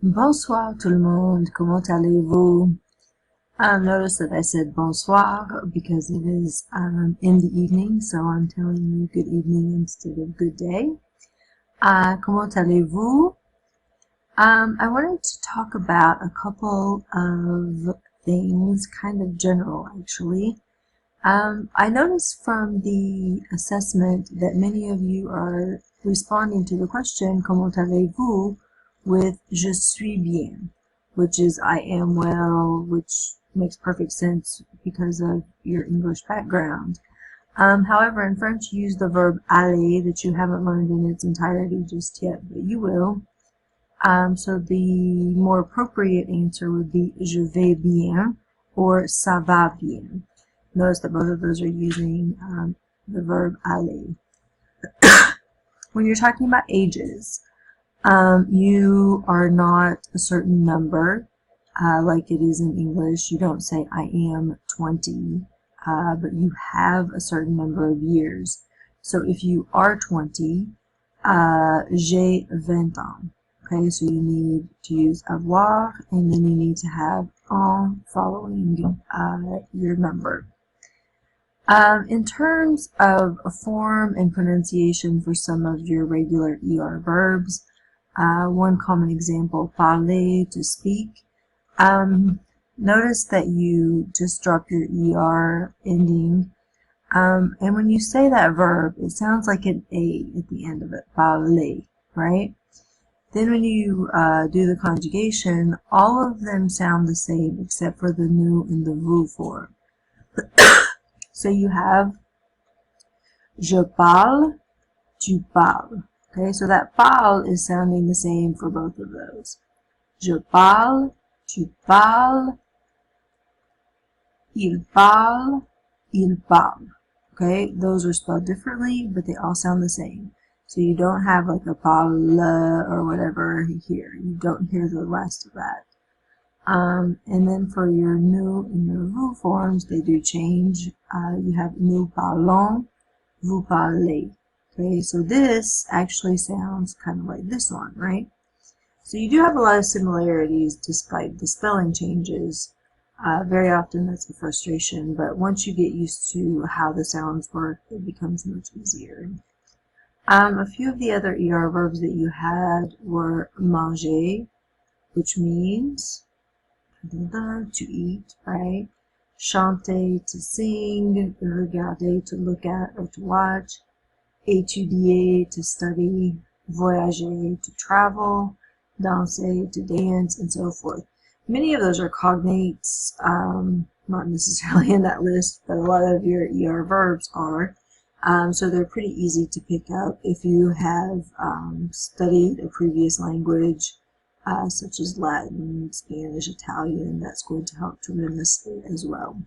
Bonsoir tout le monde, comment allez-vous? Notice that I said bonsoir because it is in the evening, so I'm telling you good evening instead of good day. Comment allez-vous? I wanted to talk about a couple of things, kind of general actually. I noticed from the assessment that many of you are responding to the question, comment allez-vous, with je suis bien, which is I am well, which makes perfect sense because of your English background. However, in French, you use the verb aller that you haven't learned in its entirety just yet, but you will. So the more appropriate answer would be je vais bien or ça va bien. Notice that both of those are using the verb aller. When you're talking about ages, you are not a certain number like it is in English. You don't say I am 20, but you have a certain number of years. So if you are 20, j'ai 20 ans. Okay, so you need to use avoir, and then you need to have en following your number. In terms of a form and pronunciation for some of your regular ER verbs, one common example, parler, to speak. Notice that you just drop your ER ending. And when you say that verb, it sounds like an A at the end of it, parler, right? Then when you do the conjugation, all of them sound the same except for the nous and the vous form. So you have je parle, tu parles. Okay, so that parle is sounding the same for both of those. Je parle, tu parles, il parle, il parle. Okay, those are spelled differently, but they all sound the same. So you don't have like a parle or whatever here. You don't hear the last of that. And then for your nous and your vous forms, they do change. You have nous parlons, vous parlez. Okay, so this actually sounds kind of like this one, right? So you do have a lot of similarities despite the spelling changes. Very often that's a frustration, but once you get used to how the sounds work, it becomes much easier. A few of the other ER verbs that you had were manger, which means to eat, right? Chanter, to sing, regarder, to look at or to watch, étudier, to study, voyager, to travel, danser, to dance, and so forth. Many of those are cognates, not necessarily in that list, but a lot of your ER verbs are. So they're pretty easy to pick up if you have studied a previous language, such as Latin, Spanish, Italian. That's going to help tremendously as well.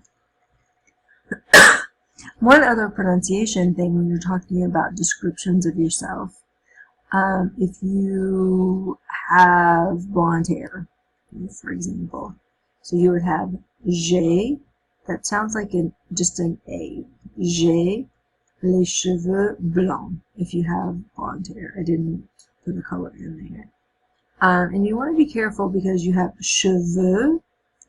One other pronunciation thing when you're talking about descriptions of yourself, if you have blonde hair, for example, so you would have j'ai, that sounds like just an A, j'ai les cheveux blancs, if you have blonde hair. I didn't put a color in there. And you want to be careful because you have cheveux,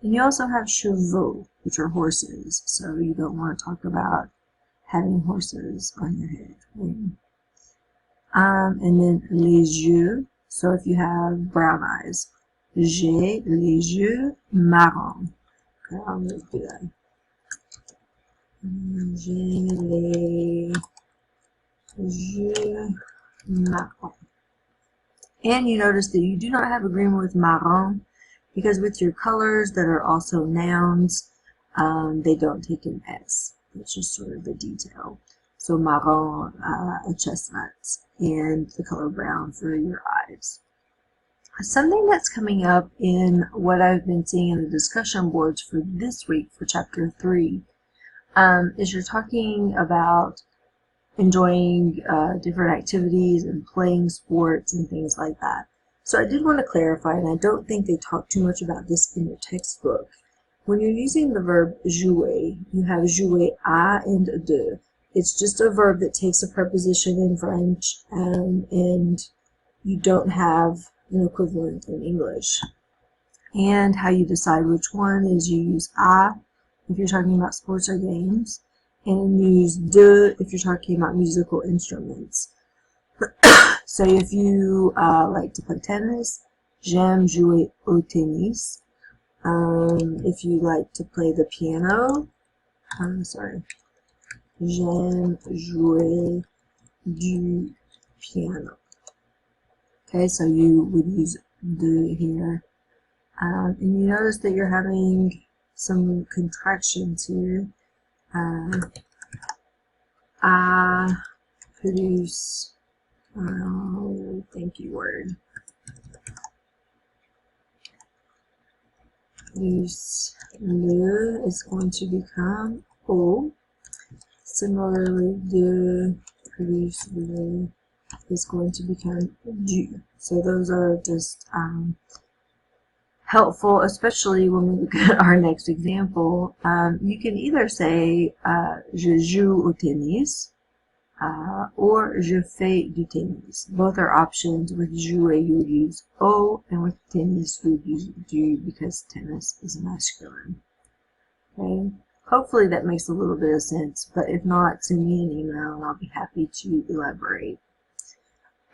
and you also have chevaux, which are horses. So you don't want to talk about having horses on your head. And then les yeux. So if you have brown eyes, j'ai les yeux marrons. Okay, I'm going to do that. J'ai les yeux marrons. And you notice that you do not have agreement with marron because with your colors that are also nouns, they don't take an S. It's just sort of a detail. So marron, a chestnut, and the color brown for your eyes. Something that's coming up in what I've been seeing in the discussion boards for this week for chapter 3 is you're talking about enjoying different activities and playing sports and things like that. So I did want to clarify, and I don't think they talk too much about this in your textbook. When you're using the verb jouer, you have jouer à and de. It's just a verb that takes a preposition in French, and you don't have an equivalent in English. And how you decide which one is you use a if you're talking about sports or games, and you use de if you're talking about musical instruments. So if you like to play tennis, j'aime jouer au tennis. If you like to play the piano, j'aime jouer du piano. Okay, so you would use de here. And you notice that you're having some contractions here. I produce, thank you word. Produce le is going to become o. Similarly, de produce le is going to become du. So those are just helpful, especially when we look at our next example. You can either say je joue au tennis or je fais du tennis. Both are options. With jouer you would use au, and with tennis you would use du because tennis is masculine. Okay, hopefully that makes a little bit of sense, but if not, send me an email and I'll be happy to elaborate.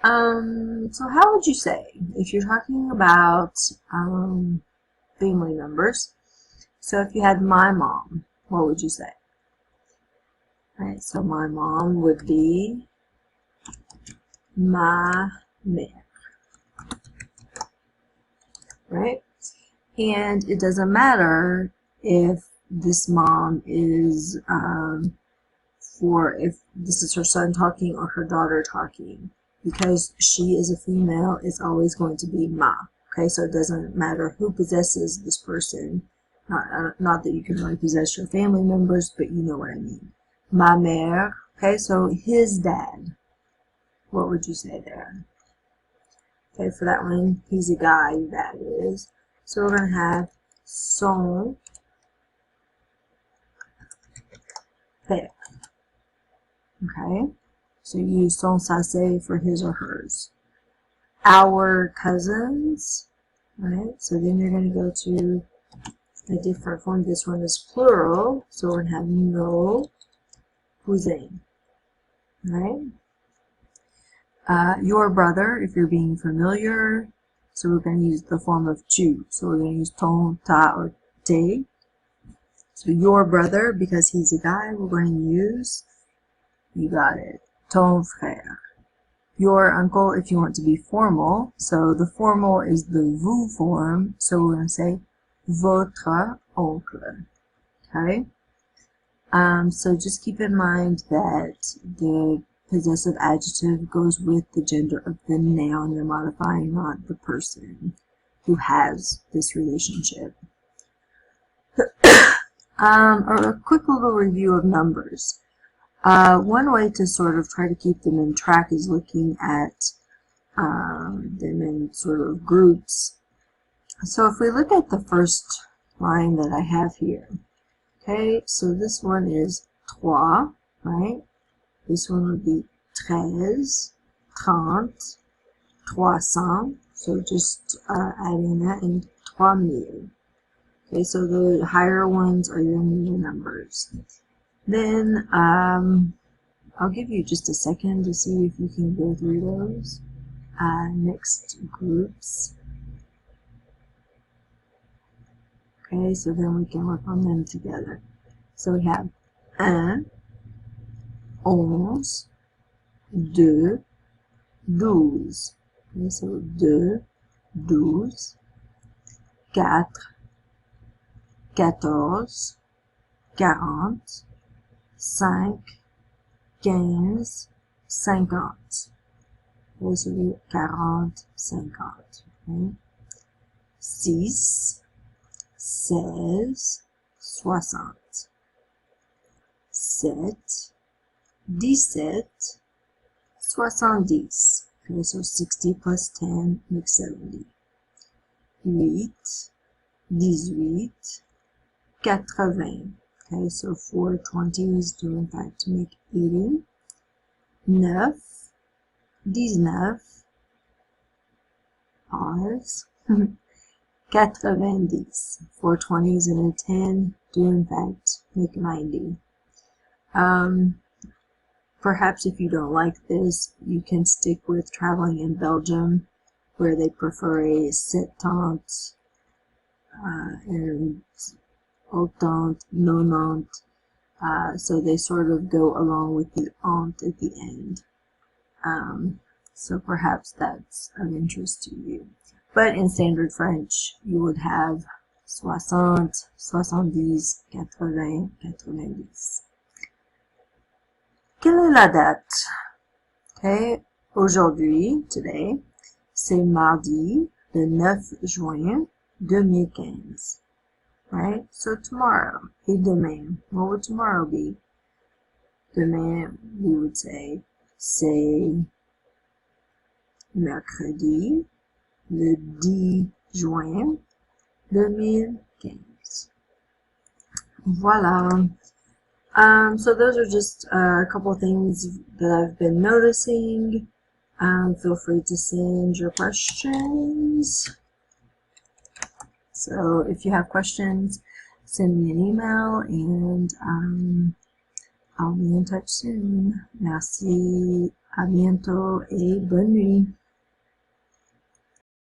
So how would you say, if you're talking about family members, so if you had my mom, what would you say? Alright, so my mom would be ma mère, right? And it doesn't matter if this mom is, if this is her son talking or her daughter talking. Because she is a female, it's always going to be ma. Okay, so it doesn't matter who possesses this person. Not that you can really possess your family members, but you know what I mean. Ma mère. Okay, so his dad. What would you say there? Okay, for that one, he's a guy, that is. So we're going to have son père. Okay. So you use son sase for his or hers. Our cousins, right? So then you're going to go to a different form. This one is plural, so we're going to have nos cousins, right? Your brother, if you're being familiar, so we're going to use the form of tu. So we're going to use ton, ta, or te. So your brother, because he's a guy, we're going to use, you got it, ton frère. Your uncle, if you want to be formal, so the formal is the vous form, so we're going to say votre oncle. Okay? So just keep in mind that the possessive adjective goes with the gender of the noun you're modifying, not the person who has this relationship. A quick little review of numbers. One way to sort of try to keep them in track is looking at them in sort of groups. So if we look at the first line that I have here, okay, so this one is trois, right? This one would be 13, 30, 300, so just adding that, and 3000. Okay, so the higher ones are your middle numbers. Then I'll give you just a second to see if you can go through those next groups. Okay, so then we can work on them together. So we have 1, 11, 2, 12. Okay, so 2, 12, 4, 14, 40, 5, 15, 50. Okay, so we 40, 50. Okay. 6, 16, 60. 7, 17, 70. Okay, so 60 plus 10 makes 70. 8, 18, 80. Okay, so 4 20s do in fact make 80. 9, 19, pause. 90. 4 20s and a 10 do in fact make 90. Perhaps if you don't like this, you can stick with traveling in Belgium, where they prefer a septante and autant, nonant. So they sort of go along with the ant at the end. So perhaps that's of interest to you. But in standard French, you would have 60, 70, 80, 90. Quelle est la date? Okay, aujourd'hui, today, c'est mardi, le 9 juin 2015. Right? So tomorrow, et demain, what would tomorrow be? Demain, we would say, c'est mercredi, le 10 juin 2015. Voilà. So those are just a couple things that I've been noticing. Feel free to send your questions. So if you have questions, send me an email and I'll be in touch soon. Merci, à bientôt et bonne nuit.